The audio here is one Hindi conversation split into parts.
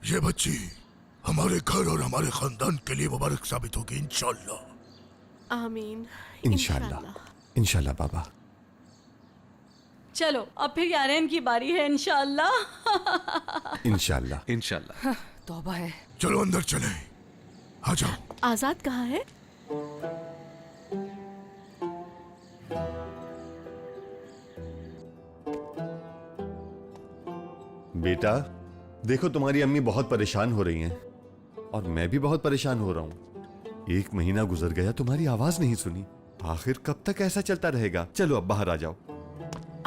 ये बच्ची हमारे घर और हमारे खानदान के लिए मुबारक साबित होगी इंशाल्लाह। आमीन। इंशाल्लाह इंशाल्लाह बाबा। चलो अब फिर यारेन की बारी है इंशाल्लाह। इंशाल्लाह इंशाल्लाह। तौबा है। चलो अंदर चले, आ जाओ। आजाद कहाँ है? बेटा देखो, तुम्हारी अम्मी बहुत परेशान हो रही हैं और मैं भी बहुत परेशान हो रहा हूँ। 1 महीना गुजर गया, तुम्हारी आवाज नहीं सुनी। आखिर कब तक ऐसा चलता रहेगा? चलो अब बाहर आ जाओ।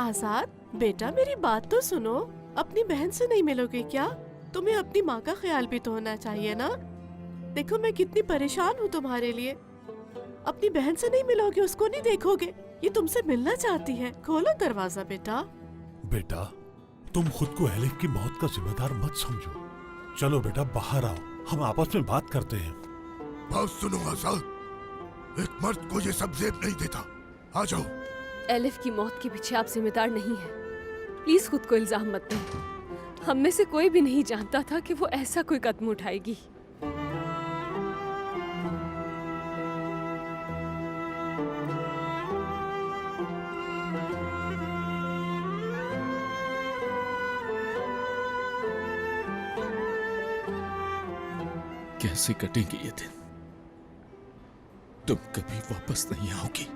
आजाद बेटा मेरी बात तो सुनो। अपनी बहन से नहीं मिलोगे क्या? तुम्हें अपनी माँ का ख्याल भी तो होना चाहिए ना। देखो मैं कितनी परेशान हूँ तुम्हारे लिए। अपनी बहन से नहीं मिलोगे, उसको नहीं देखोगे? ये तुमसे मिलना चाहती है। खोलो दरवाजा बेटा। बेटा तुम खुद को एलिफ की मौत का जिम्मेदार मत समझो। चलो बेटा बाहर आओ, हम आपस में बात करते हैं। बात सुनो आजाद, एक मर्द को ये सब जेब नहीं देता। आ जाओ। एलिफ की मौत के पीछे आप जिम्मेदार नहीं हैं। प्लीज खुद को इल्जाम मत दें। हम में से कोई भी नहीं जानता था कि वो ऐसा कोई कदम उठाएगी। कैसे कटेंगे ये दिन? तुम कभी वापस नहीं आओगी।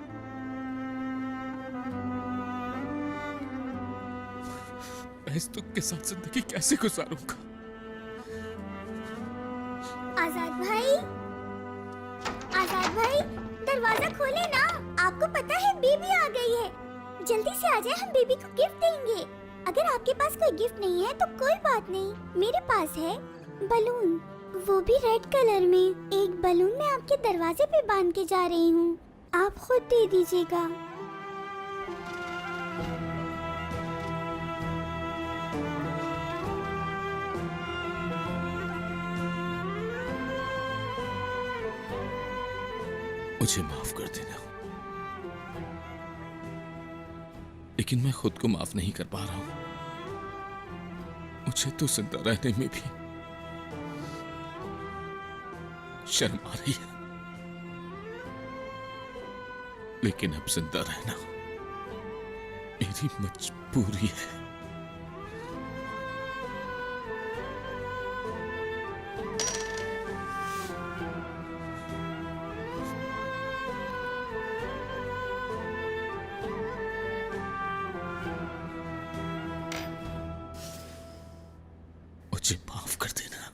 मैं इस दुख के साथ जिंदगी कैसे गुजारूंगा? आजाद भाई, आजाद भाई दरवाजा खोले ना। आपको पता है बेबी आ गई है। जल्दी से आ जाए, हम बेबी को गिफ्ट देंगे। अगर आपके पास कोई गिफ्ट नहीं है तो कोई बात नहीं, मेरे पास है बलून, वो भी रेड कलर में। एक बलून मैं आपके दरवाजे पे बांध के जा रही हूँ, आप खुद दे दीजिएगा। मुझे माफ कर देना, लेकिन मैं खुद को माफ नहीं कर पा रहा हूं। मुझे तो जिंदा रहने में भी शर्म आ रही है, लेकिन अब जिंदा रहना मेरी मजबूरी है। मुझे माफ कर देना।